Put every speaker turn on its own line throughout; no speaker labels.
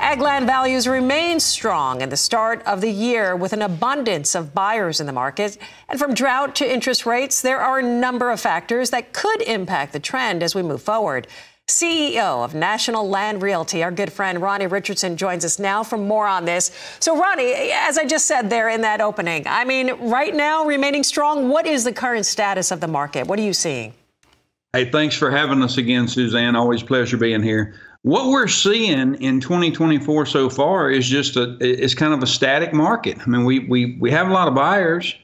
Ag land values remain strong in the start of the year with an abundance of buyers in the market. And from drought to interest rates, there are a number of factors that could impact the trend as we move forward. CEO of National Land Realty, our good friend Ronnie Richardson, joins us now for more on this. So, Ronnie, as I just said there in that opening, I mean, right now, remaining strong, what is the current status of the market? What are you seeing?
Hey, thanks for having us again, Suzanne. Always a pleasure being here. What we're seeing in 2024 so far is just it's kind of a static market. I mean, we have a lot of buyers.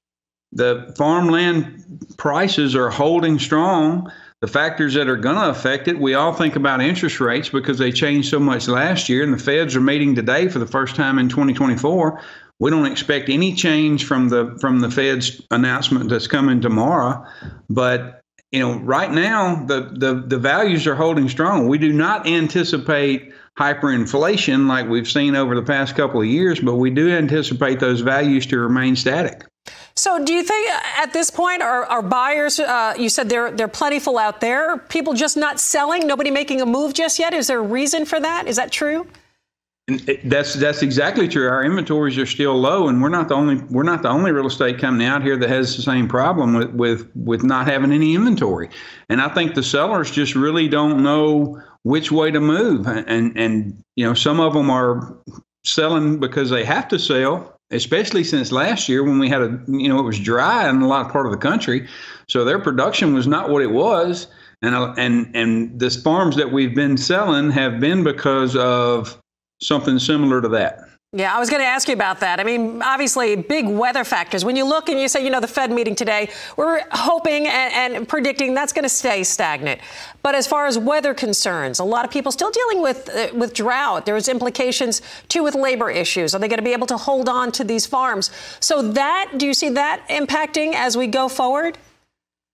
The farmland prices are holding strong. The factors that are going to affect it, we all think about interest rates because they changed so much last year, and the Feds are meeting today for the first time in 2024. We don't expect any change from the Fed's announcement that's coming tomorrow, but you know, right now, the values are holding strong. We do not anticipate hyperinflation like we've seen over the past couple of years, but we do anticipate those values to remain static.
So do you think at this point are buyers, you said they're plentiful out there, people just not selling, nobody making a move just yet? Is there a reason for that? Is that true?
And that's exactly true. Our inventories are still low, and we're not the only real estate company out here that has the same problem with not having any inventory. And I think the sellers just really don't know which way to move. And you know, some of them are selling because they have to sell, especially since last year when we had it was dry in a lot of part of the country, so their production was not what it was. And the farms that we've been selling have been because of something similar to that.
Yeah, I was going to ask you about that. I mean, obviously, big weather factors. When you look and you say, you know, the Fed meeting today, we're hoping and predicting that's going to stay stagnant. But as far as weather concerns, a lot of people still dealing with drought. There's implications, too, with labor issues. Are they going to be able to hold on to these farms? So do you see that impacting as we go forward?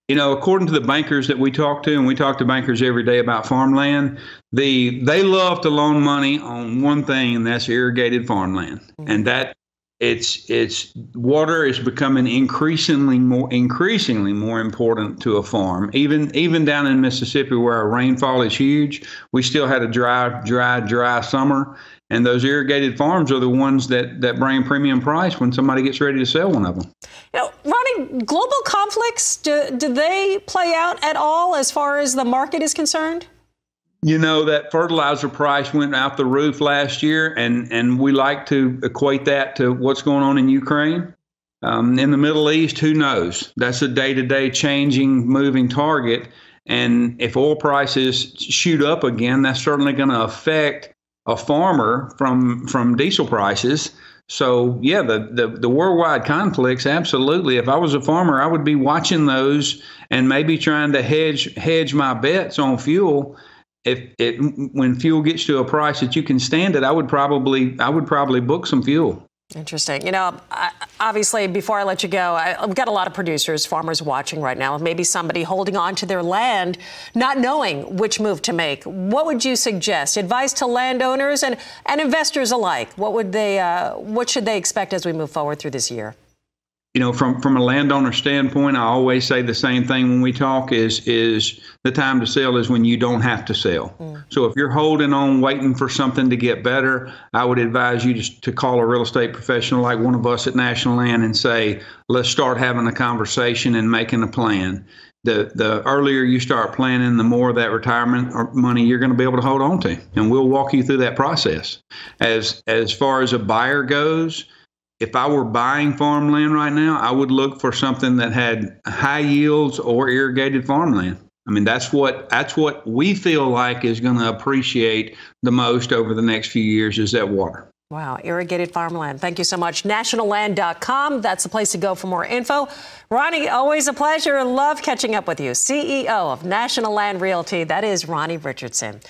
You know, according to the bankers that we talk to, and we talk to bankers every day about farmland, they love to loan money on one thing, and that's irrigated farmland. Mm-hmm. And that it's water is becoming increasingly more important to a farm. Even down in Mississippi, where our rainfall is huge, we still had a dry summer. And those irrigated farms are the ones that bring premium price when somebody gets ready to sell one of them.
You know, Ronnie, global conflicts, do they play out at all as far as the market is concerned?
You know, that fertilizer price went out the roof last year, and we like to equate that to what's going on in Ukraine. In the Middle East, who knows? That's a day-to-day changing, moving target. And if oil prices shoot up again, that's certainly going to affect a farmer from diesel prices. So yeah, the worldwide conflicts, absolutely. If I was a farmer, I would be watching those and maybe trying to hedge my bets on fuel. When fuel gets to a price that you can stand it, I would probably book some fuel.
Interesting. You know, obviously, before I let you go, I've got a lot of producers, farmers watching right now. Maybe somebody holding on to their land, not knowing which move to make. What would you suggest? Advice to landowners and investors alike. What should they expect as we move forward through this year?
You know, from a landowner standpoint, I always say the same thing when we talk is the time to sell is when you don't have to sell. So if you're holding on, waiting for something to get better, I would advise you to call a real estate professional like one of us at National Land and say, let's start having a conversation and making a plan. The earlier you start planning, the more of that retirement money you're going to be able to hold on to. And we'll walk you through that process. As far as a buyer goes, if I were buying farmland right now, I would look for something that had high yields or irrigated farmland. I mean, that's what we feel like is going to appreciate the most over the next few years is that water.
Wow, irrigated farmland. Thank you so much. Nationalland.com. That's the place to go for more info. Ronnie, always a pleasure. Love catching up with you. CEO of National Land Realty. That is Ronnie Richardson.